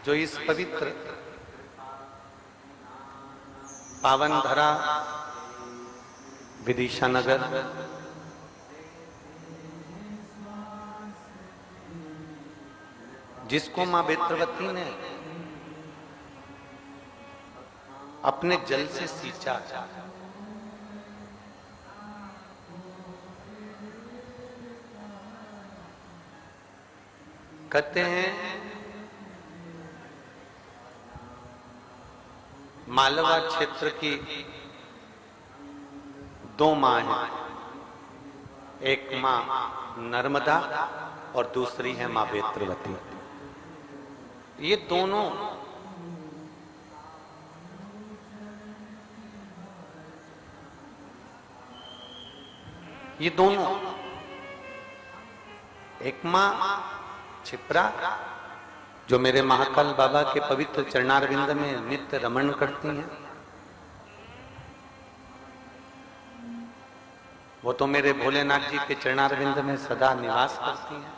जो इस पवित्र पावन धरा विदिशा नगर जिसको मां बेत्रवती ने अपने जल से सींचा, कहते हैं मालवा क्षेत्र की दो मां हैं, एक मां नर्मदा और दूसरी है मां बेत्रवती। ये दोनों एक मां छिपरा जो मेरे महाकाल बाबा के पवित्र चरणारविंद में नित्य रमण करती हैं, वो तो मेरे भोलेनाथ जी के चरणारविंद में सदा निवास करती हैं।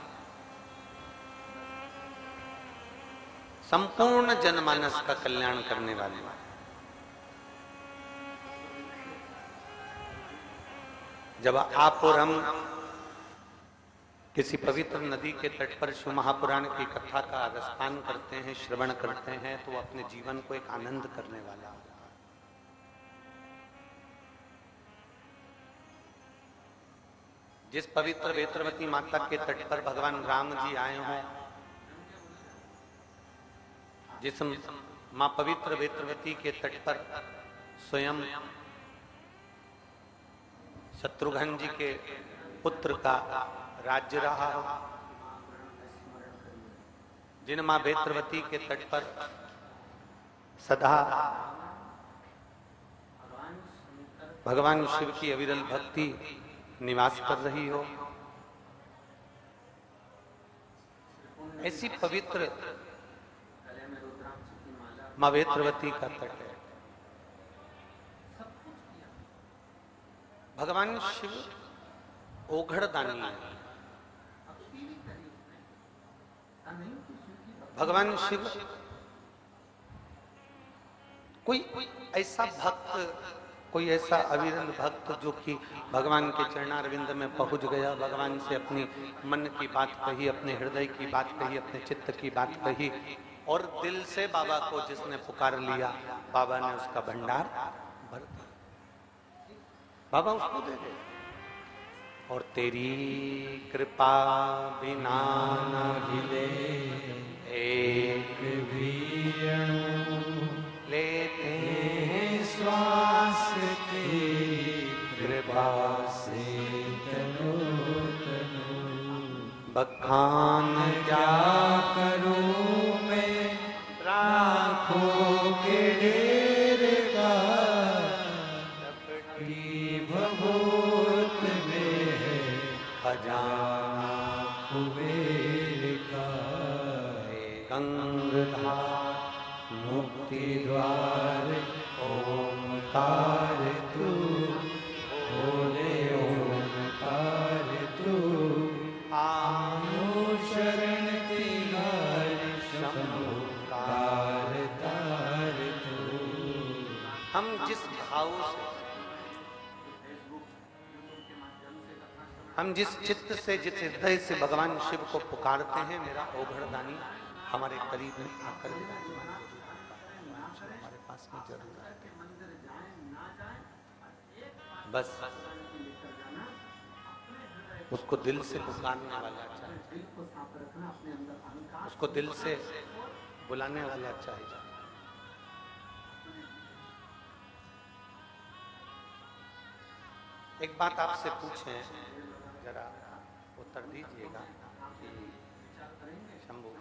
संपूर्ण जनमानस का कल्याण करने वाली। जब आप और हम किसी पवित्र नदी के तट पर शिव महापुराण की कथा का आस्वादन करते हैं, श्रवण करते हैं, तो अपने जीवन को एक आनंद करने वाला। जिस पवित्र बेत्रवती माता के तट पर भगवान राम जी आए हों, जिस मां पवित्र बेत्रवती के तट पर स्वयं शत्रुघ्न जी के पुत्र का राज्य रहा हो, जिन मां बेत्रवती के तट पर सदा भगवान शिव की अविरल भक्ति निवास कर रही हो, ऐसी पवित्र मां बेत्रवती का तट है। भगवान शिव ओघड़दानी है। भगवान शिव कोई ऐसा भक्त, कोई ऐसा अविरल भक्त जो कि भगवान के चरणारविंद में पहुंच गया, भगवान से अपनी मन की बात कही, अपने हृदय की बात कही, अपने चित्त की बात कही, और दिल से बाबा को जिसने पुकार लिया, बाबा ने उसका भंडार भर दिया, बाबा उसको दे दे। और तेरी कृपा बिना न हिले एक भी अणु, लेते हैं श्वास तेरी कृपा से तनो तनो। बखान क्या करूं मैं राखों के ढेर का, लपटी भभूत में है खजाना कुबेर का। गंगाधार मुक्ति द्वार ओमकार तू, बोले ओमकार तू। आनो शरण तिहारी शंभु तार तार तू। हम जिस भाव से, हम जिस चित्त से, जिस हृदय से भगवान शिव को पुकारते हैं, मेरा ओघड़दानी हमारे करीब में आकर विराजमान हमारे पास में जरूर आते हैं। बस उसको दिल से पुकारने वाला चाहिए, उसको दिल से बुलाने वाला चाहिए। एक बात आपसे पूछें, जरा उत्तर दीजिएगा कि शंभू,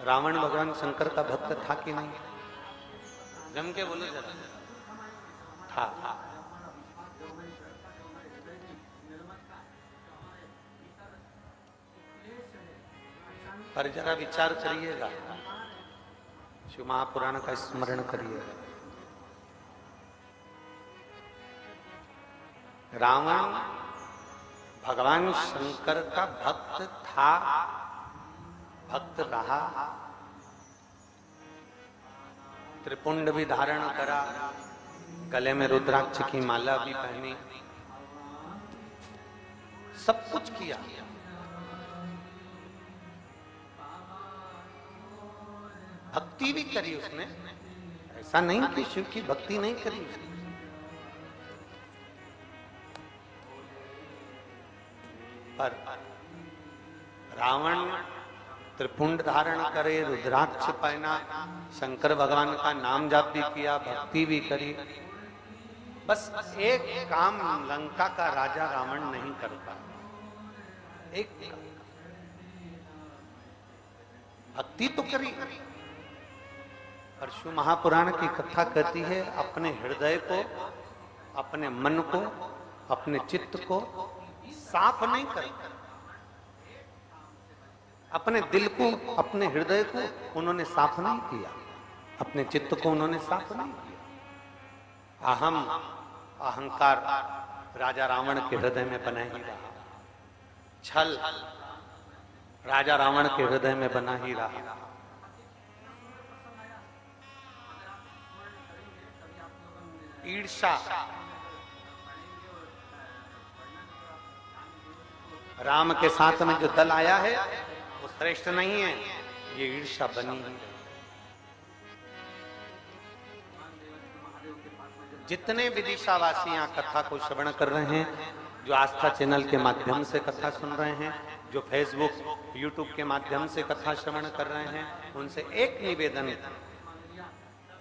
रावण भगवान शंकर का भक्त था कि नहीं? जम के बोलो जरा। था। पर जरा विचार करिएगा, शिव महापुराण का स्मरण करिएगा। रावण भगवान शंकर का भक्त था, भक्त रहा, त्रिपुंड भी धारण करा, गले में रुद्राक्ष की माला भी पहनी, सब कुछ किया। भक्ति भी करी उसने, ऐसा नहीं कि शिव की भक्ति नहीं करी उसने। पर रावण त्रिपुंड धारण करे, रुद्राक्ष पहना, शंकर भगवान का नाम जाप भी किया, भक्ति भी करी, बस एक काम लंका का राजा रावण नहीं कर पाया। एक भक्ति तो करी, पर शिव महापुराण की कथा कहती है अपने हृदय को, अपने मन को, अपने चित्त को साफ नहीं करता। अपने दिल को, अपने हृदय को उन्होंने साफ नहीं किया, अपने चित्त को उन्होंने साफ नहीं किया। अहम, अहंकार राजा रावण के हृदय में बना ही रहा, छल राजा रावण के हृदय में बना ही रहा। ईर्ष्या, राम के साथ में जो दल आया है वो श्रेष्ठ नहीं है, ये ईर्ष्या बनी है। जितने विदिशावासी यहाँ कथा को श्रवण कर रहे हैं, जो आस्था चैनल के माध्यम से कथा सुन रहे हैं, जो फेसबुक यूट्यूब के माध्यम से कथा श्रवण कर रहे हैं, उनसे एक निवेदन,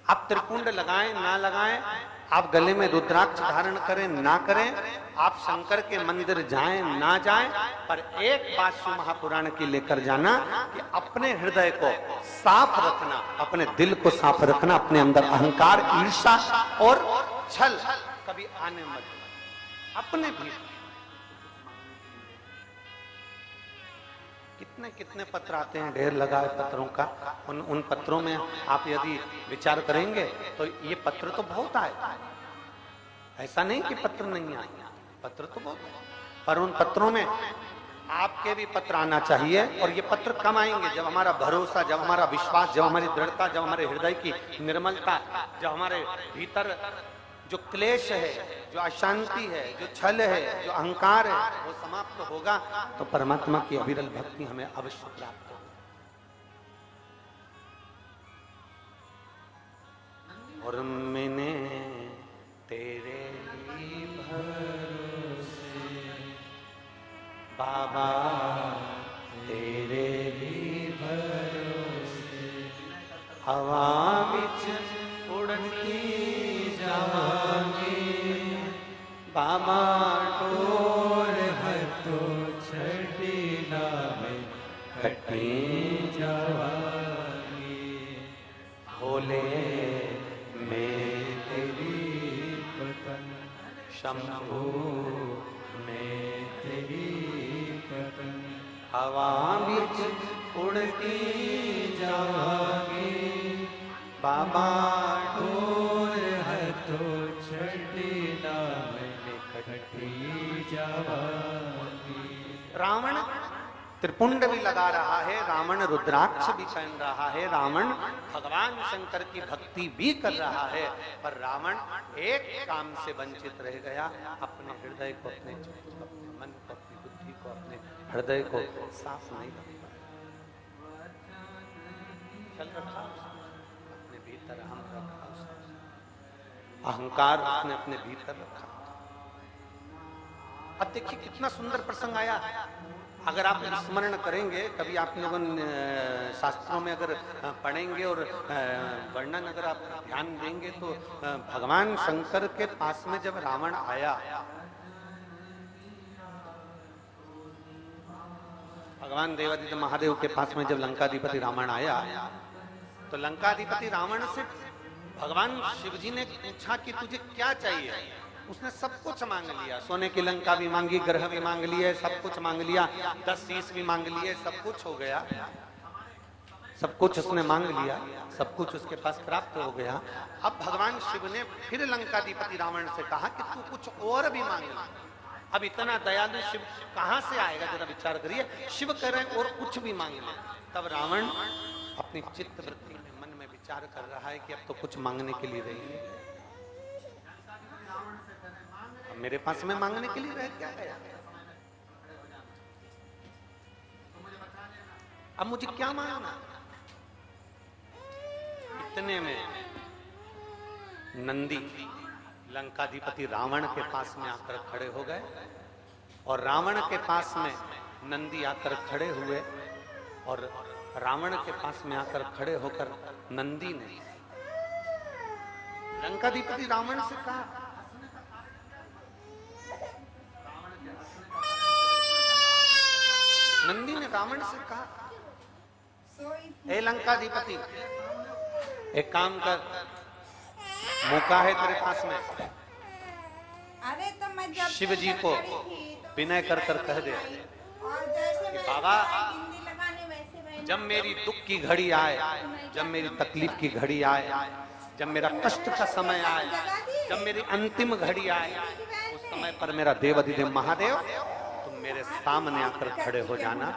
आप त्रिपुंड लगाएं ना लगाएं, आप गले में रुद्राक्ष धारण करें ना करें, आप शंकर के मंदिर जाएं ना जाएं, पर एक बात शिव महापुराण की लेकर जाना कि अपने हृदय को साफ रखना, अपने दिल को साफ रखना, अपने अंदर अहंकार, ईर्ष्या और छल कभी आने मत, अपने भी। कितने कितने पत्र आते हैं, ढेर लगा है पत्रों का, उन पत्रों में आप यदि विचार करेंगे तो ये पत्र तो बहुत आए, ऐसा नहीं कि पत्र नहीं आए, पत्र तो बहुत, पर उन पत्रों में आपके भी पत्र आना चाहिए। और ये पत्र कम आएंगे जब हमारा भरोसा, जब हमारा विश्वास, जब हमारी दृढ़ता, जब हमारे हृदय की निर्मलता, जब हमारे भीतर जो क्लेश है, जो अशांति है, जो छल है, जो अहंकार है, वो समाप्त होगा तो परमात्मा की अविरल भक्ति हमें अवश्य प्राप्त होगी। और मैंने तेरे ही भरोसे बाबा, तेरे ही भरोसे हवा विच उड़ती बाबा, टोर हतो छड़ी लावे कटी जवानी, भोले मैं तेरी पतन, शंभू मैं तेरी पतन, हवा बिच उड़ती जावागी बाबा, टोर हतो छड़ी लावे कटी जवानी। रावण त्रिपुंड भी लगा रहा है, रावण रुद्राक्ष भी पहन रहा है, रावण भगवान शंकर की भक्ति भी कर रहा है, पर रावण एक काम से वंचित रह गया, अपने हृदय को, अपने चित्त को, अपने मन को, अपनी बुद्धि को, अपने हृदय को साफ नहीं रख पाया। चल रखा अपने भीतर, हम रखा अहंकार, उसने अपने भीतर रखा। अब देखिए कितना सुंदर प्रसंग आया। अगर आप स्मरण करेंगे, कभी आप लोगों शास्त्रों में अगर पढ़ेंगे और वर्णन अगर आप ध्यान देंगे तो भगवान शंकर के पास में जब रावण आया, भगवान देवादित्य महादेव के पास में जब लंकाधिपति रावण आया, तो लंकाधिपति रावण से भगवान शिवजी ने पूछा कि तुझे क्या चाहिए। उसने सब कुछ मांग लिया, सोने की लंका भी मांगी, ग्रह भी मांग लिए, सब कुछ मांग लिया, 10 शीश भी मांग लिए, सब कुछ हो गया, सब कुछ उसने मांग लिया, सब कुछ उसके पास प्राप्त हो गया। अब भगवान शिव ने फिर लंकाधिपति रावण से कहा कि तू कुछ और भी मांग ले। अब इतना दयालु शिव कहां से आएगा, जरा विचार करिए। शिव कह रहे हैं और कुछ भी मांग ले। तब रावण अपनी चित्त वृत्ति में मन में विचार कर रहा है कि अब तो कुछ मांगने के लिए रही है, अब मेरे पास में मांगने के लिए रह क्या गया, अब मुझे क्या मांगना। इतने में नंदी लंकाधिपति रावण के पास में आकर खड़े हो गए, और रावण के पास में नंदी आकर खड़े हुए, और रावण के पास में आकर खड़े होकर नंदी ने लंकाधिपति रावण से कहा, नंदी ने रावण से कहा, ए लंकाधिपति, एक काम कर, मौका है तेरे पास में, अरे तो मैं जब शिव जी को विनय कर कर कह दे कि बाबा जब मेरी दुख की घड़ी आए, जब मेरी तकलीफ की घड़ी आए, जब मेरा कष्ट का समय आए, जब मेरी अंतिम घड़ी आए, उस समय पर मेरा देवाधिदेव महादेव तुम मेरे सामने आकर खड़े हो जाना।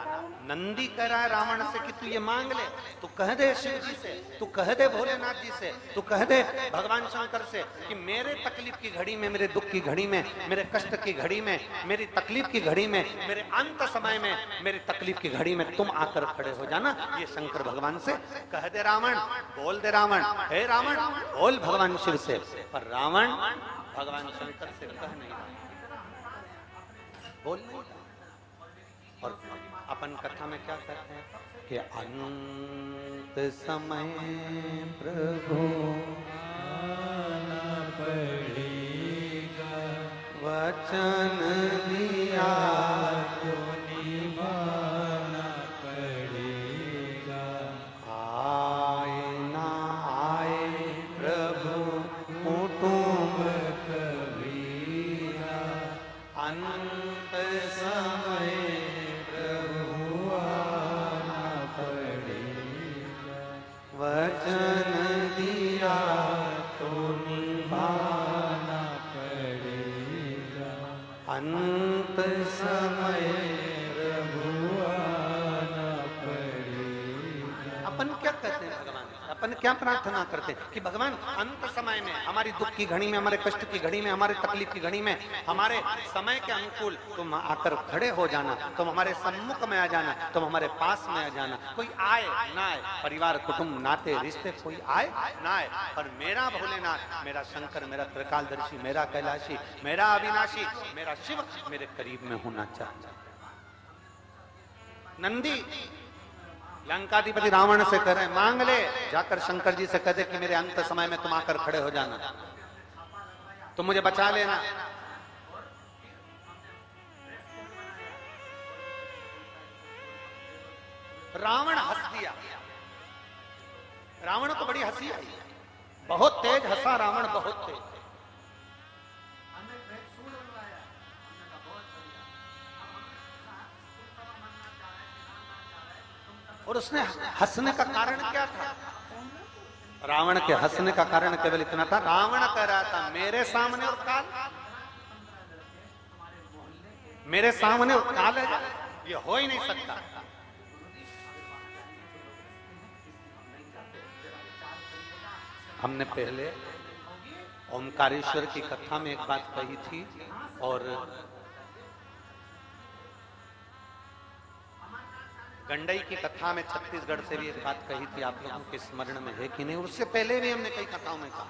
नंदी कह रहा है रावण से कि तू ये मांग ले, तू कह दे शिव जी से, तू कह दे भोलेनाथ जी से, तू कह दे भगवान शंकर से कि मेरे तकलीफ की घड़ी में, मेरे दुख की घड़ी में, मेरे कष्ट की घड़ी में, मेरी तकलीफ की घड़ी में, मेरे अंत समय में, मेरी तकलीफ की घड़ी में तुम आकर खड़े हो जाना। ये शंकर भगवान से कह दे रावण, बोल दे रावण, हे रावण बोल भगवान शिव से। पर रावण भगवान शंकर से कह नहीं रहा, बोल नहीं रहा। और अपन कथा में क्या कहते हैं कि अंत समय प्रभु आना पड़ेगा, वचन दिया तो निभाना पड़ेगा, आए ना आए प्रभु कुटुंब कबीरा, अंत समय वचन दिया तो निभाना पड़ेगा, अंत समय प्रभु आना पड़ेगा। अपन क्या कहते हैं भगवान, अपन क्या प्रार्थना करते हैं कि भगवान अंत समय में, हमारी दुख की घड़ी में, हमारे कष्ट की घड़ी में, हमारे तकलीफ की घड़ी में, हमारे समय के अनुकूल तुम आकर खड़े हो जाना, तुम हमारे सम्मुख में आ जाना, तुम हमारे पास में आ जाना। कोई आए ना आए, परिवार कुटुंब नाते रिश्ते कोई आए ना आए, पर मेरा भोलेनाथ, मेरा शंकर, मेरा त्रिकालदर्शी, मेरा कैलाशी, मेरा अविनाशी, मेरा शिव मेरे करीब में होना चाहिए। नंदी लंकाधिपति रावण से कह रहे मांग ले, जाकर शंकर जी से कह दे कि मेरे अंत समय में तुम आकर खड़े हो जाना, तुम मुझे बचा लेना। रावण हंस दिया, रावण को बड़ी हंसी आई, बहुत तेज हंसा रावण, बहुत तेज। और उसने हंसने का कारण क्या था? रावण के हंसने का कारण केवल इतना था, रावण कह रहा था मेरे सामने और काल, मेरे सामने और काल है, ये हो ही नहीं सकता। हमने पहले ओमकारेश्वर की कथा में एक बात कही थी, और गंडई की कथा में छत्तीसगढ़ से भी एक बात कही थी, आप लोगों के स्मरण में है कि नहीं? उससे पहले भी हमने कई कथाओं में कहा,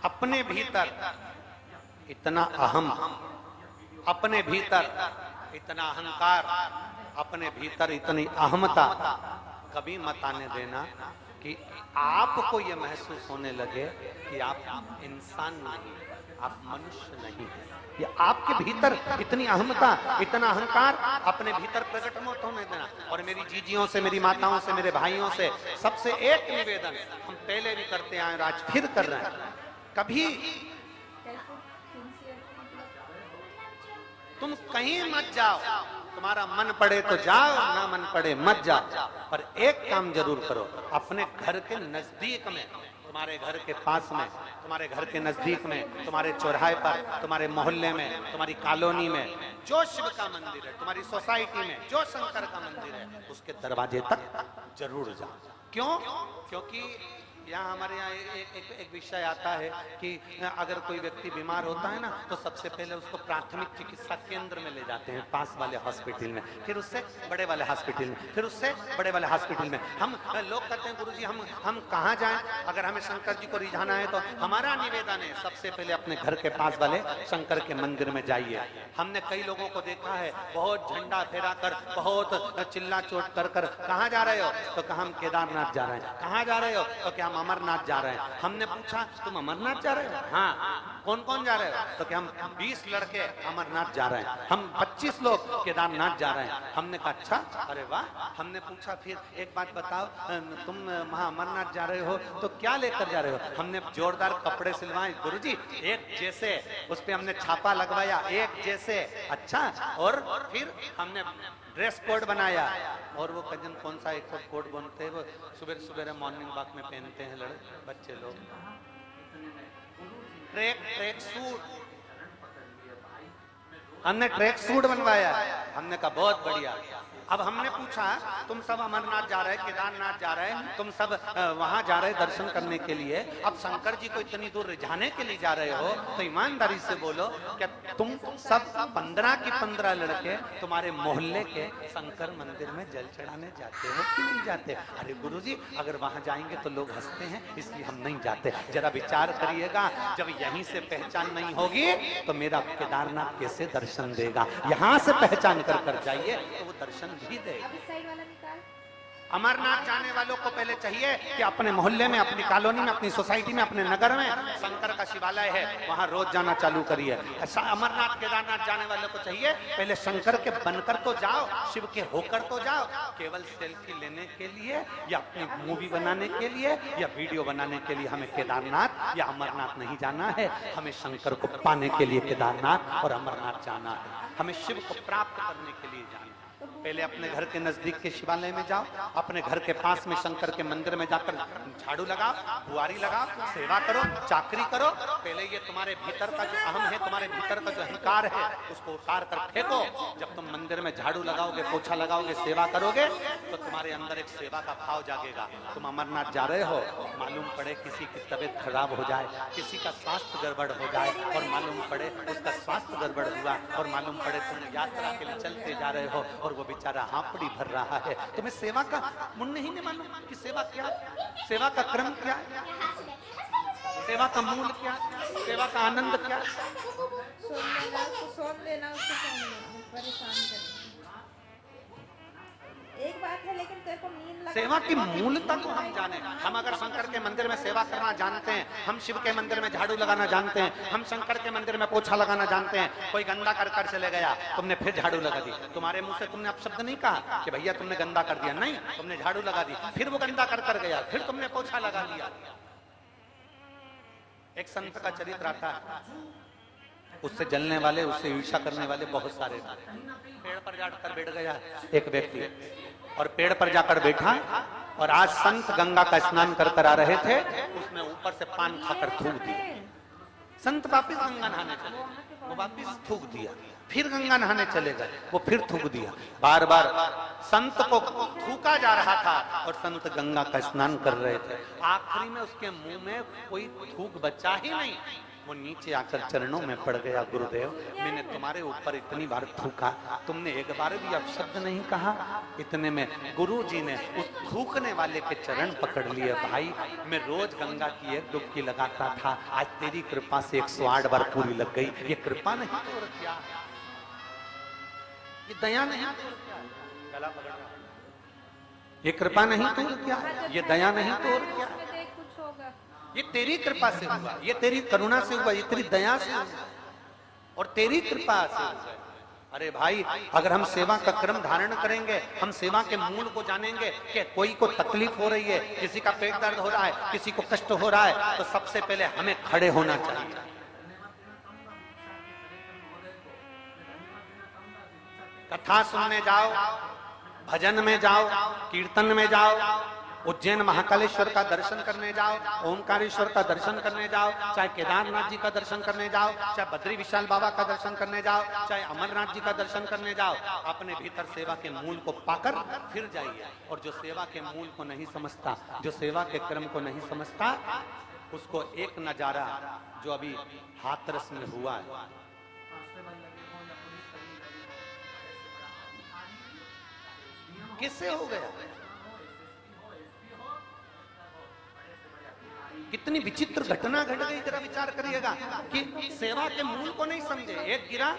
अपने भीतर इतना अहम, अपने भीतर इतना अहंकार, अपने भीतर इतनी अहमता कभी मत आने देना कि आपको यह महसूस होने लगे कि आप इंसान नहीं, आप मनुष्य नहीं है। ये आपके भीतर इतनी अहमता, इतना अहंकार अपने भीतर प्रकट मत होने देना। और मेरी जीजियों से, मेरी माताओं से, मेरे भाइयों से सबसे एक निवेदन, हम पहले भी करते आए और आज फिर कर रहे हैं, कभी तुम कहीं मत जाओ तुम्हारा मन पड़े तो जाओ, ना मन पड़े मत जाओ, पर एक काम जरूर करो, अपने घर के नजदीक में, तुम्हारे घर के पास में, तुम्हारे घर के नजदीक में, तुम्हारे चौराहे पर, तुम्हारे मोहल्ले में, तुम्हारी कॉलोनी में जो शिव का मंदिर है, तुम्हारी सोसाइटी में जो शंकर का मंदिर है, उसके दरवाजे तक जरूर जाओ। क्यों? क्योंकि यहाँ हमारे यहाँ एक विषय आता है कि अगर कोई व्यक्ति बीमार होता है ना, तो सबसे पहले उसको प्राथमिक चिकित्सा केंद्र में ले जाते हैं, पास वाले हॉस्पिटल में, फिर उससे बड़े वाले हॉस्पिटल में, फिर उससे बड़े वाले हॉस्पिटल में। हम लोग कहते हैं गुरुजी हम कहाँ जाएं? अगर हमें शंकर जी को रिझाना है तो हमारा निवेदन है सबसे पहले अपने घर के पास वाले शंकर के मंदिर में जाइए। हमने कई लोगों को देखा है बहुत झंडा फहरा कर, बहुत चिल्ला चोट कर कर, कहाँ जा रहे हो? तो कहा हम केदारनाथ जा रहे हैं। कहाँ जा रहे हो? तो क्या हम अमरनाथ जा रहे हैं। हमने पूछा तुम अमरनाथ जा रहे हो? हाँ। कौन कौन जा रहे हो? तो क्या हम 20 लड़के अमरनाथ जा रहे हैं, हम 25 लोग केदारनाथ जा रहे हैं। हमने कहा अच्छा, अरे वाह। हमने पूछा फिर एक बात बताओ, तुम वहाँ अमरनाथ जा रहे हो तो क्या लेकर जा रहे हो? हमने जोरदार कपड़े सिलवाए गुरुजी, एक जैसे, उस पे हमने छापा लगवाया एक जैसे। अच्छा, और फिर हमने ड्रेस कोड बनाया, और वो कजन कौन सा एक कोड बनते हैं, वो सुबह सुबह मॉर्निंग वॉक में पहनते हैं बच्चे लोग, ट्रैक सूट। हमने ट्रैक सूट बनवाया। हमने कहा बहुत बढ़िया। अब हमने पूछा तुम सब अमरनाथ जा रहे, केदारनाथ जा रहे, तुम सब वहां जा रहे दर्शन करने के लिए, अब शंकर जी को इतनी दूर रिझाने के लिए जा रहे हो, तो ईमानदारी से बोलो क्या तुम सब 15 की 15 लड़के तुम्हारे मोहल्ले के शंकर मंदिर में जल चढ़ाने जाते हो कि नहीं जाते? अरे गुरुजी अगर वहां जाएंगे तो लोग हंसते हैं, इसलिए हम नहीं जाते। जरा विचार करिएगा, जब यहीं से पहचान नहीं होगी तो मेरा केदारनाथ कैसे दर्शन देगा? यहाँ से पहचान कर जाइए तो वो दर्शन भी दे। अमरनाथ जाने वालों को पहले चाहिए कि अपने मोहल्ले में, अपनी कॉलोनी में, अपनी सोसाइटी में, अपने नगर में शंकर का शिवालय है, वहां रोज जाना चालू करिए। अमरनाथ केदारनाथ जाने वालों को चाहिए पहले शंकर के बनकर तो जाओ, शिव के होकर तो जाओ। केवल सेल्फी लेने के लिए या अपनी मूवी बनाने के लिए या वीडियो बनाने के लिए हमें केदारनाथ या अमरनाथ नहीं जाना है। हमें शंकर को पाने के लिए केदारनाथ और अमरनाथ जाना है। हमें शिव को प्राप्त करने के लिए जाना है। पहले अपने घर के नजदीक के शिवालय में जाओ, अपने घर के पास में शंकर के मंदिर में जाकर झाड़ू लगाओ, बुआरी लगाओ, सेवा करो, चाकरी करो। पहले ये तुम्हारे भीतर का जो अहम है, तुम्हारे भीतर का जो अहंकार है, उसको उतार कर फेंको। जब तुम मंदिर में झाड़ू लगाओगे, पोछा लगाओगे, सेवा करोगे, तो तुम्हारे अंदर एक सेवा का भाव जागेगा। तुम अमरनाथ जा रहे हो, मालूम पड़े किसी की तबीयत खराब हो जाए, किसी का स्वास्थ्य गड़बड़ हो जाए, और मालूम पड़े उसका स्वास्थ्य गड़बड़ हुआ, और मालूम पड़े तुम यात्रा के लिए चलते जा रहे हो और वो बेचारा हांपड़ी भर रहा है, तुम्हें सेवा का मुन्न ही नहीं मालूम कि सेवा क्या, सेवा का क्रम क्या, सेवा का मूल क्या, सेवा का आनंद क्या। एक बात है, लेकिन तेरे को नींद लगा। सेवा की मूलता को हम जाने। हम अगर शंकर के मंदिर में सेवा करना जानते हैं, हम शिव के मंदिर में झाड़ू लगाना जानते हैं, हम शंकर के मंदिर में पोछा लगाना जानते हैं। कोई गंदा कर चले गया, तुमने फिर झाड़ू लगा दी, तुम्हारे मुंह से तुमने अपशब्द नहीं कहा कि भैया तुमने गंदा कर दिया, नहीं, तुमने झाड़ू लगा दी, फिर वो गंदा कर गया, फिर तुमने पोछा लगा लिया। एक संत का चरित्र आता है, उससे जलने वाले, उससे ईर्ष्या करने वाले बहुत सारे। पेड़ पर जाकर बैठ गया एक व्यक्ति, और पेड़ पर जाकर बैठा, और आज संत गंगा का स्नान कर आ रहे थे, उसने ऊपर से पान खाकर थूक दिया। संत वापिस गंगा नहाने चले, वो वापिस थूक दिया, फिर गंगा नहाने चले गए, वो फिर थूक दिया। बार बार संत को थूका जा रहा था और संत गंगा का स्नान कर रहे थे। आखिरी में उसके मुंह में कोई थूक बचा ही नहीं, वो नीचे आकर चरणों में पड़ गया। गुरुदेव, मैंने तुम्हारे ऊपर इतनी बार थूका, तुमने एक बार भी अपशब्द नहीं कहा। इतने में गुरु जी ने उस थूकने वाले के चरण पकड़ लिए। भाई, मैं रोज गंगा की एक डुबकी लगाता था, आज तेरी कृपा से 108 बार पूरी लग गई। ये कृपा नहीं तो और क्या? ये दया नहीं तो क्या? गला पकड़, ये कृपा नहीं तो और क्या? ये दया नहीं तो और क्या? ये तेरी कृपा से हुआ, ये तेरी करुणा से हुआ, ये तेरी दया से हुआ, और तेरी कृपा से हुआ। अरे भाई, अगर हम सेवा का क्रम धारण करेंगे, हम सेवा के मूल को जानेंगे कि कोई को तकलीफ हो रही है, किसी का पेट दर्द हो रहा है, किसी को कष्ट हो रहा है, तो सबसे पहले हमें खड़े होना चाहिए। कथा सुनने जाओ, भजन में जाओ, कीर्तन में जाओ, उज्जैन महाकालेश्वर का दर्शन करने जाओ, ओमकारेश्वर का दर्शन करने जाओ, चाहे केदारनाथ जी का दर्शन करने जाओ, चाहे बद्री विशाल बाबा का दर्शन करने जाओ, चाहे अमरनाथ जी का दर्शन करने जाओ, अपने भीतर सेवा के मूल को पाकर फिर जाइए। और जो सेवा के मूल को नहीं समझता, जो सेवा के क्रम को नहीं समझता, उसको एक नजारा जो अभी हाथरस में हुआ है, किससे हो गया? कितनी विचित्र घटना घट गई, जरा विचार करिएगा कि सेवा के मूल को नहीं समझे। एक गिरा,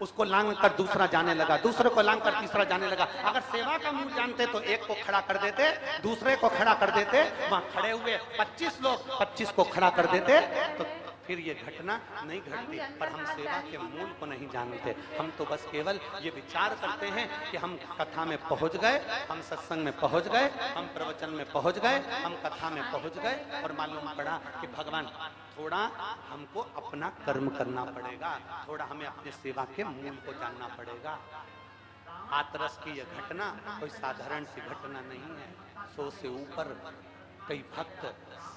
उसको लांग कर दूसरा जाने लगा, दूसरे को लांग कर तीसरा जाने लगा। अगर सेवा का मूल जानते तो एक को खड़ा कर देते, दूसरे को खड़ा कर देते, वहां खड़े हुए 25 लोग 25 को खड़ा कर देते, तो फिर ये घटना नहीं घटती। पर हम सेवा के मूल को नहीं जानते। हम तो बस केवल ये विचार करते हैं कि हम कथा में पहुंच गए, हम सत्संग में पहुंच गए, हम प्रवचन में पहुंच गए, हम कथा में पहुंच गए, और मालूम पड़ा कि भगवान थोड़ा हमको अपना कर्म करना पड़ेगा, थोड़ा हमें अपने सेवा के मूल को जानना पड़ेगा। हाथरस की यह घटना कोई साधारण सी घटना नहीं है। 100 से ऊपर कई भक्त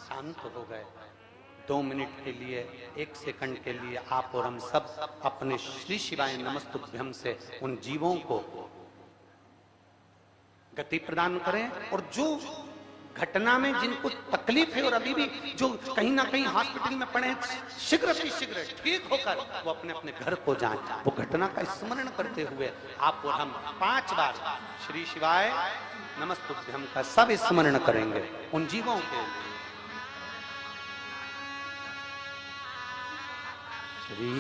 शांत हो गए। 2 मिनट के लिए, 1 सेकंड के लिए आप और हम सब अपने श्री शिवाय नमस्तुभ्यम से उन जीवों को गति प्रदान करें। और जो घटना में जिनको तकलीफ है और अभी भी जो कहीं ना कहीं हॉस्पिटल में पड़े हैं, शीघ्र से शीघ्र ठीक होकर वो अपने अपने घर को जाएं। वो घटना का स्मरण करते हुए आप और हम 5 बार श्री शिवाय नमस्तुभ्यम का सब स्मरण करेंगे उन जीवों के लिए। श्री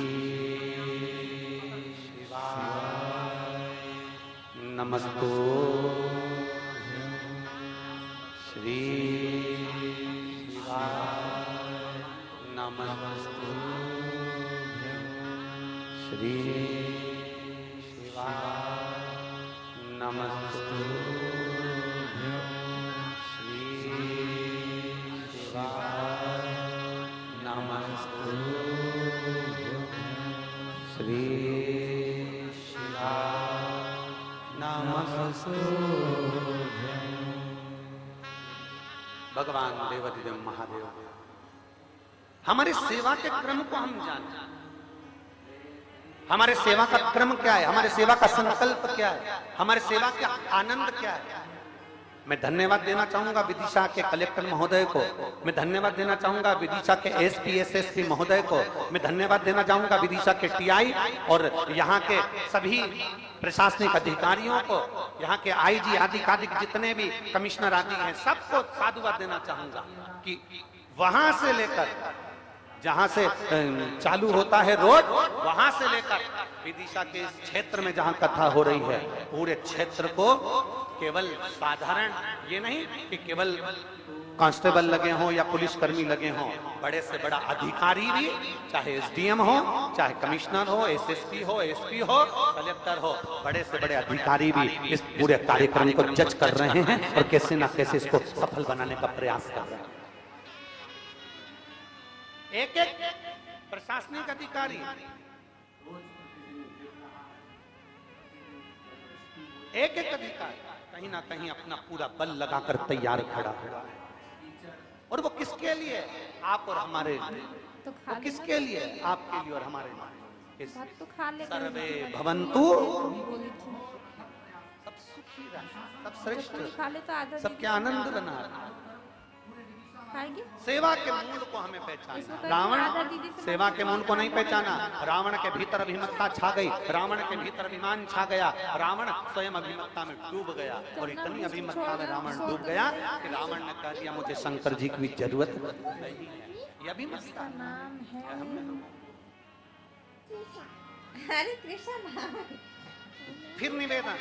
शिवाय नमस्तुभ्यम, श्री शिवाय नमस्तुभ्यम, श्री शिवाय नमस्तुभ्यम, श्री शिवाय नमस्तुभ्यम, श्री शिवाय नमस्तुभ्यम। भगवान देवाधिदेव महादेव, हमारे सेवा के क्रम को हम जानें। हमारे सेवा का क्रम क्या है, हमारे सेवा का संकल्प क्या है, हमारे सेवा का आनंद क्या है। मैं धन्यवाद देना चाहूंगा विदिशा के कलेक्टर महोदय को, मैं धन्यवाद देना चाहूंगा विदिशा के एसपी एसएसपी महोदय को, मैं धन्यवाद देना चाहूंगा विदिशा के टीआई और यहाँ के सभी प्रशासनिक अधिकारियों को, यहाँ के आईजी आदि आदि जितने भी कमिश्नर आदि हैं, सबको साधुवाद देना चाहूंगा कि वहां से लेकर जहां से चालू होता है रोज, वहां से लेकर विदिशा के इस क्षेत्र में जहां कथा हो रही है, पूरे क्षेत्र को केवल साधारण ये नहीं कि केवल कांस्टेबल लगे हों या पुलिसकर्मी लगे हों, बड़े से बड़ा अधिकारी भी, चाहे एसडीएम हो, चाहे कमिश्नर हो, एसएसपी हो, एसपी हो, कलेक्टर हो, बड़े से बड़े अधिकारी भी इस पूरे कार्यक्रम को जज कर रहे हैं और कैसे ना कैसे इसको सफल बनाने का प्रयास कर रहे हैं। एक एक प्रशासनिक अधिकारी, एक एक अधिकारी कहीं ना कहीं अपना पूरा बल लगाकर तैयार खड़ा है। और वो किसके लिए? आप और हमारे लिए। तो किसके लिए? आपके लिए और हमारे लिए। सर्वे भवन्तु, सब सुखी रहे, सब श्रेष्ठ, सबके आनंद बना रहे। सेवा के मूल को हमें पहचाना। रावण सेवा के मूल को नहीं पहचाना। रावण के भीतर अभिमत्ता छा गई, रावण के भीतर अभिमान छा गया, रावण स्वयं अभिमत्ता में डूब गया। और इतनी अभिमत्ता में रावण डूब गया कि रावण ने कह दिया मुझे शंकर जी की जरूरत नहीं है। ये अभिमत्ता नाम है। हरे कृष्ण। फिर निवेदन,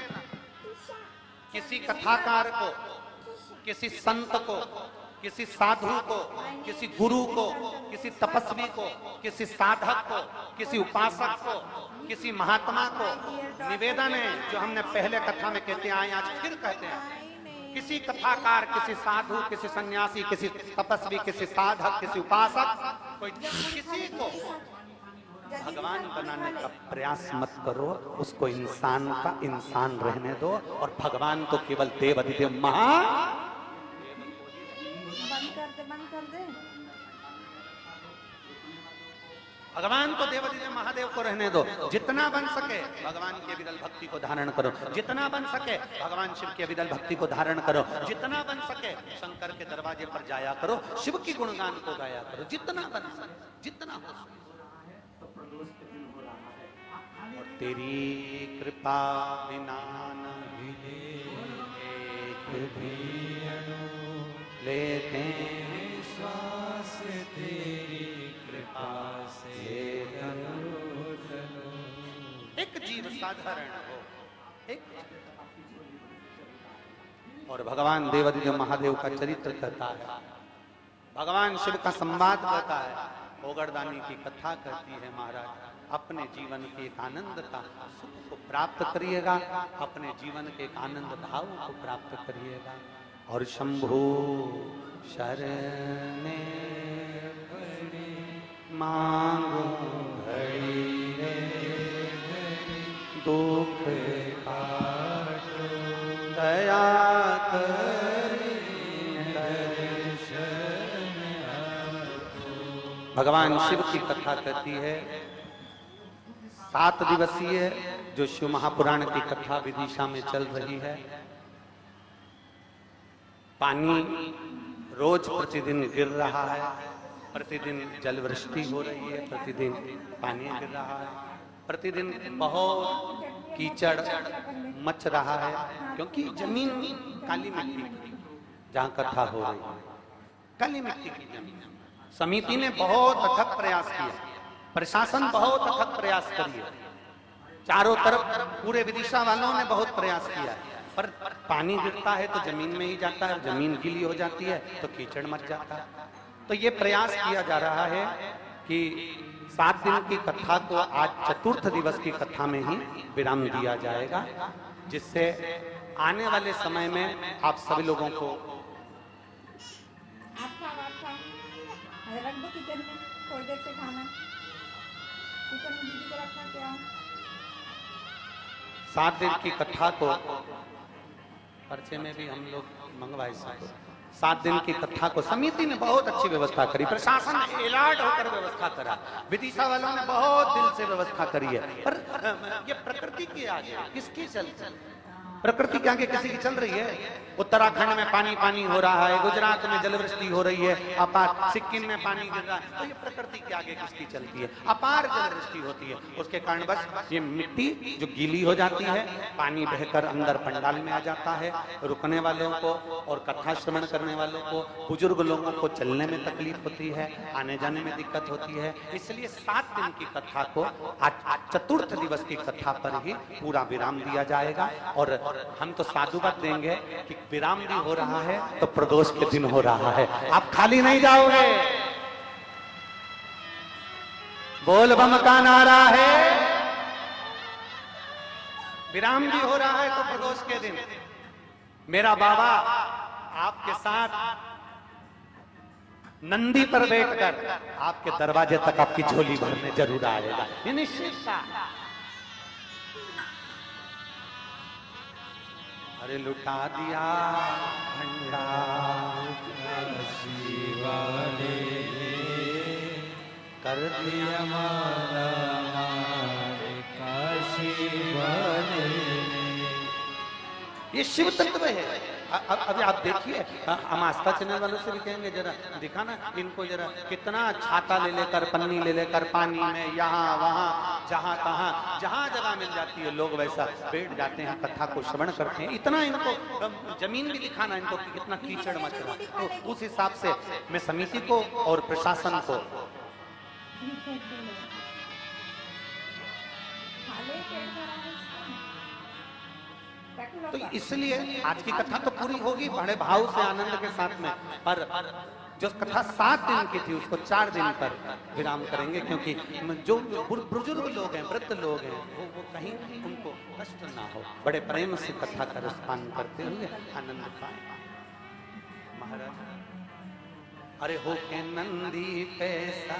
किसी कथाकार को, किसी संत को, किसी साधु को, किसी गुरु को, किसी तपस्वी को, किसी साधक को, किसी उपासक को, किसी महात्मा को निवेदन है, जो हमने पहले कथा में कहते आए आज फिर कहते हैं, किसी कथाकार, किसी साधु, किसी सन्यासी, किसी तपस्वी, किसी साधक, किसी उपासक, कोई किसी को भगवान बनाने का प्रयास मत करो, उसको इंसान का इंसान रहने दो और भगवान को केवल देव अधिदेव बंद कर दे। भगवान को देवाधिदेव महादेव को रहने दो। जितना बन सके भगवान की अविरल भक्ति को धारण करो, जितना बन सके भगवान शिव की अविरल भक्ति को धारण करो, जितना बन सके शंकर के दरवाजे पर जाया करो, शिव की गुणगान को गाया करो, जितना बन सके, जितना हो सके। और तेरी कृपा बिना नहीं एक भी अणु लेते श्वास, तेरी कृपा से एक जीव साधारण हो, एक और भगवान देवाधिदेव महादेव का चरित्र कहता है, भगवान शिव का संवाद कहता है, ओगरदानी की कथा कहती है महाराज, अपने जीवन के एक आनंद का सुख को प्राप्त करिएगा, अपने जीवन के एक आनंद भाव को प्राप्त करिएगा। और शंभु शरणे मांगो घड़ी रे दुख काटो, दया करी दर्शन आपको। भगवान शिव की कथा कहती है, 7 दिवसीय जो शिव महापुराण की कथा विदिशा में चल रही है। पानी रोज प्रतिदिन गिर रहा है, प्रतिदिन जल वृष्टि हो रही है, प्रतिदिन पानी गिर रहा है, प्रतिदिन बहुत कीचड़ मच रहा है, क्योंकि जमीन काली मिट्टी की जहाँ कथा हो रही है, काली मिट्टी की जमीन। समिति ने बहुत अथक प्रयास किया, प्रशासन बहुत अथक प्रयास करिए, चारों तरफ पूरे विदिशा वालों ने बहुत प्रयास किया, पर पानी गिरता है तो जमीन में ही जाता है, जमीन गीली हो जाती है तो कीचड़ मच जाता है। तो ये प्रयास किया जा रहा है कि 7 दिन की कथा को आज चतुर्थ दिवस की कथा में ही विराम दिया जाएगा, जिससे आने वाले समय में आप सभी लोगों को रख दो किचन में, थोड़ी देर से खाना किचन में दीदी को रखना क्या। 7 दिन की कथा को पर्चे में भी हम लोग मंगवाए, 7 दिन की कथा को समिति ने बहुत अच्छी व्यवस्था करी, प्रशासन ने एलार्ट होकर व्यवस्था करा, विदिशा वालों ने बहुत दिल से व्यवस्था करी है। पर ये प्रकृति के आगे किसकी चलती, प्रकृति के आगे किसी की चल रही है। उत्तराखंड में पानी पानी हो रहा है, गुजरात में जलवृष्टि हो रही है अपार, सिक्किम में पानी गिर रहा है, तो ये प्रकृति के आगे किसकी चलती है। अपार जलवृष्टि होती है, उसके कारण बस ये मिट्टी जो गीली हो जाती है, पानी बहकर अंदर पंडाल में आ जाता है, रुकने वालों को और कथा श्रवण करने वालों को, बुजुर्ग लोगों को चलने में तकलीफ होती है, आने जाने में दिक्कत होती है। इसलिए 7 दिन की कथा को आज चतुर्थ दिवस की कथा पर ही पूरा विराम दिया जाएगा। और हम तो साधुवाद देंगे कि विराम भी हो रहा है तो प्रदोष के दिन हो रहा है, आप खाली नहीं जाओगे। बोल बम का नारा है, विराम भी हो रहा है तो प्रदोष के दिन मेरा बाबा आपके साथ नंदी पर बैठकर आपके दरवाजे तक आपकी झोली भरने जरूर आएगा, ये निश्चित। अरे लुटा दिया भंडार वाले, कर दिया माला काशी वाले। ये शिव तत्व है। अभी आप देखिए, हम आस्था चैनल वालों से भी कहेंगे जरा दिखाना इनको, जरा कितना छाता ले लेकर, पन्नी ले लेकर पानी में यहाँ वहाँ जहाँ तहाँ जहाँ जगह मिल जाती है लोग वैसा बैठ जाते हैं, कथा को श्रवण करते हैं। इतना इनको जमीन भी दिखाना इनको कि कितना कीचड़ मच रहा। तो उस हिसाब से मैं समिति को और प्रशासन को तो इसलिए आज की कथा तो पूरी होगी बड़े भाव से आनंद के साथ में, पर जो कथा 7 दिन की थी उसको 4 दिन पर विराम करेंगे, क्योंकि जो बुजुर्ग लोग हैं, वृद्ध लोग हैं, वो कहीं उनको कष्ट ना हो, बड़े प्रेम से कथा का रसपान करते हुए आनंद पाए। महाराज अरे हो के नंदी पैसा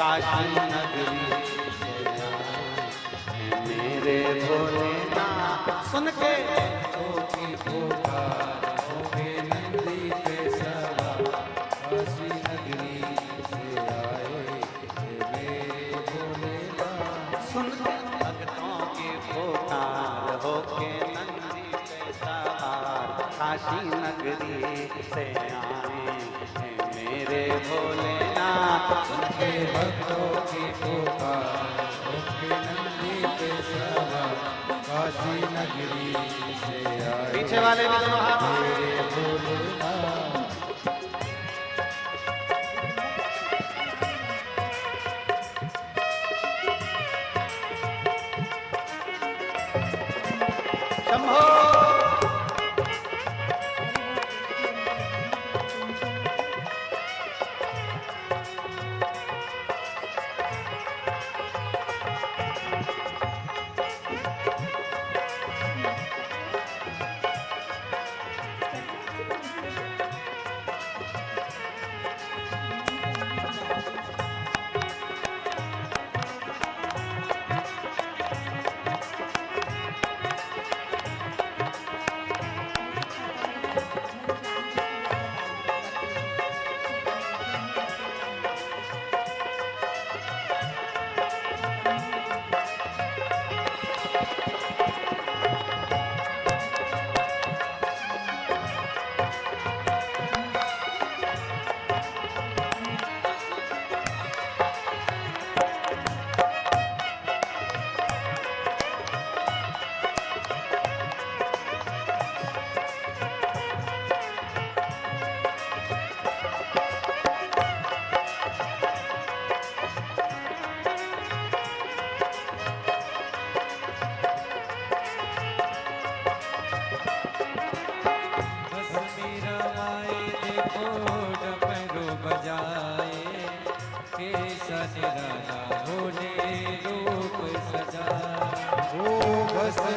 काशी नगरी से आए मेरे भोलेनाथ। सुन के की पुकार होके नंदी पे सवार काशी नगरी से आए मेरे भोलेनाथ। सुन के भक्तों की पुकार होके नंदी पे सवार काशी नगरी से आए मेरे भोलेनाथ। सुन के भक्तों की पुकार होके नंदी पे सवार काशी नगरी से आए पीछे वाले भी दोनों हाथ मेरे भोलेनाथ। शंभो।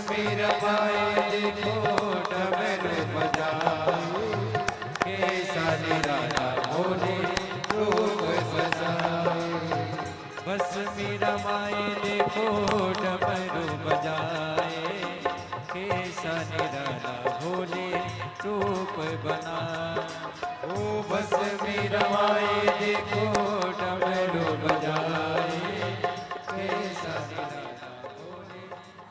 मेरा भाई देखो डमरू बजाए कैसा निराला भोले रूप सजाए। बस मेरा माए देखो डमरू बजाए कैसा निराला भोले रूप बना। ओ बस मेरा माए देखो डमरू बजाए कैसा निराला भोले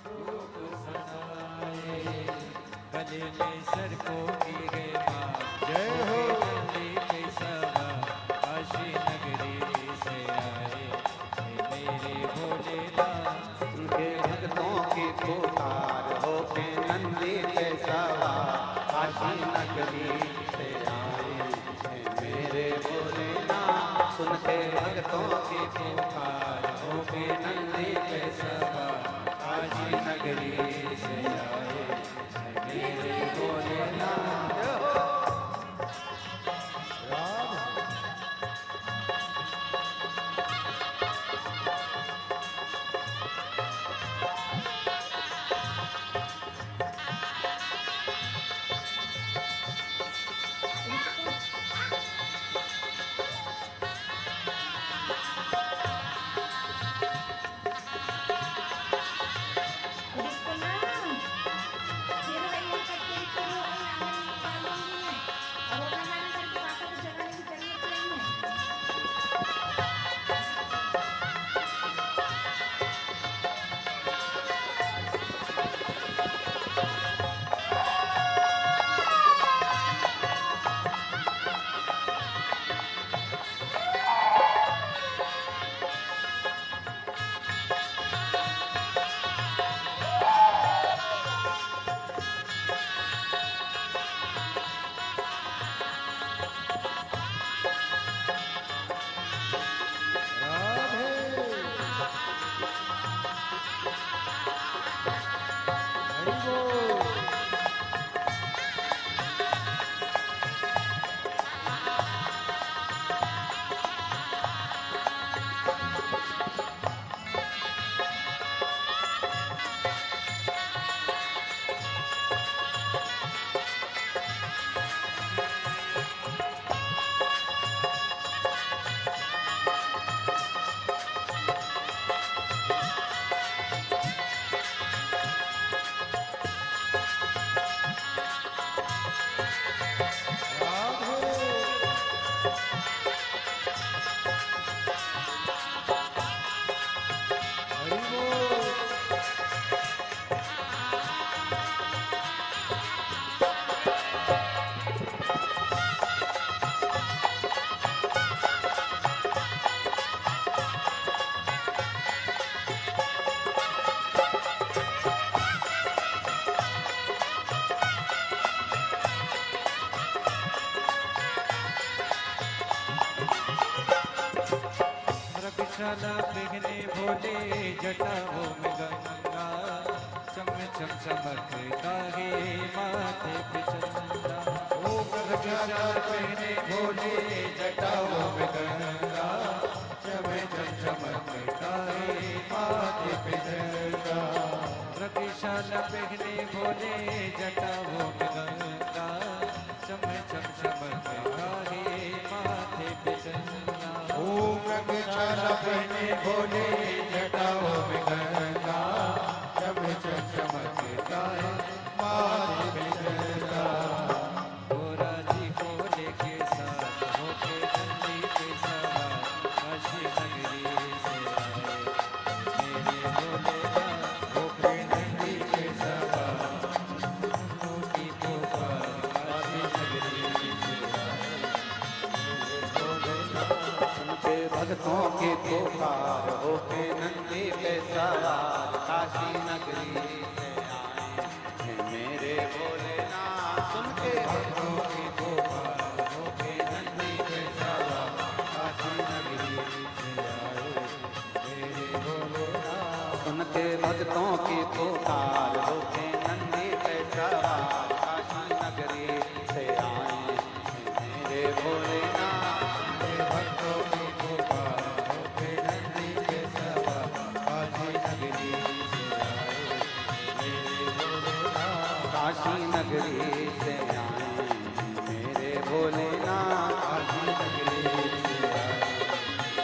रूप सजाए। गले में सरकों की गे माँ जय हो नंदी के सवा काशी नगरी से आए मेरे भोलेनाथ। उनके भक्तों की पुकार होके नंदी के सवार काशी नगरी से आए मेरे भोलेनाथ। सुन के भक्तों की पुकार होके नंदी के सवार काशी नगरी से आए मेरे भोलेनाथ। शाला पहने भोले जटाओं में गंगा, चम चम चमकता है माथे पे चंदा। ओ शाला पहने भोले जटाओं में गंगा, चम चम चमकता है माथे पे चंदा। शाला पहने भोले जटाओं में गंगा, चम चम चमकता है माथे पे चंदा। शाला पहने भोले जटाओं में गंगा, चम चम चमकता है माथे पे चंदा। गोरा जी भोले के साथ होके नंदी के सवार, काशी नगरी से आए मेरे भोलेनाथ, होके नंदी के सवार, मोती पुकार काशी नगरी से आए मेरे भोलेनाथ। उनके भक्तों की पुकार होके नंदी पे सवार, काशी नगरी से आए हैं मेरे भोलेनाथ। उनके भक्तों की पुकार होके नंदी पे सवार, काशी नगरी से आए मेरे भोलेनाथ। उनके भक्तों की पुकार होके नंदी पे सवार, काशी नगरी से आए हैं मेरे भोलेनाथ। भक्तों की पुकार होके नंदी पे सवार, काशी नगरी से आए मेरे भोलेनाथ। काशी नगरी से आए मेरे भोलेनाथ। काशी नगरी से आए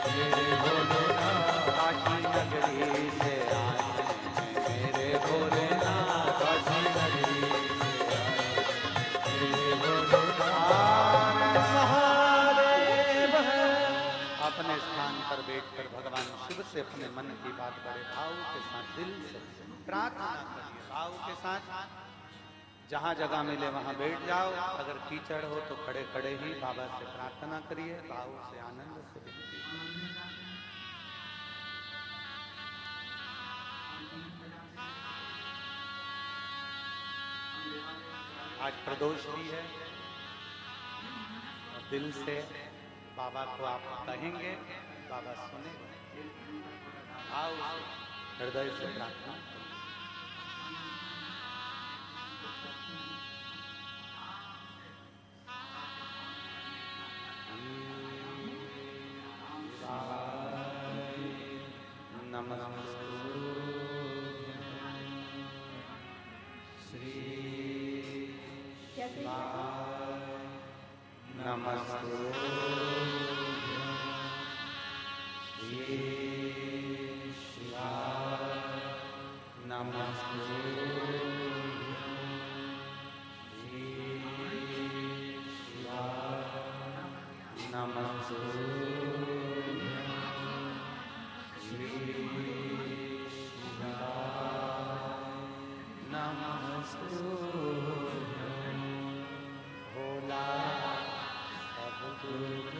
मेरे भोलेनाथ। काशी नगरी से आए मेरे भोलेनाथ। काशी नगरी से आए मेरे भोलेनाथ। महादेव अपने स्थान पर बैठकर भगवान शिव से अपने मन की बात बड़े भाव के साथ दिल से प्रार्थना करिए। भाव के साथ जहाँ जगह मिले वहाँ बैठ जाओ। अगर कीचड़ हो तो खड़े खड़े ही बाबा से प्रार्थना करिए, भाव से आनंद से विनती। आज प्रदोष भी है और दिल से बाबा को आप कहेंगे, बाबा सुनेंगे। भाव से हृदय से प्रार्थना करें। कैसे भोला सब दुख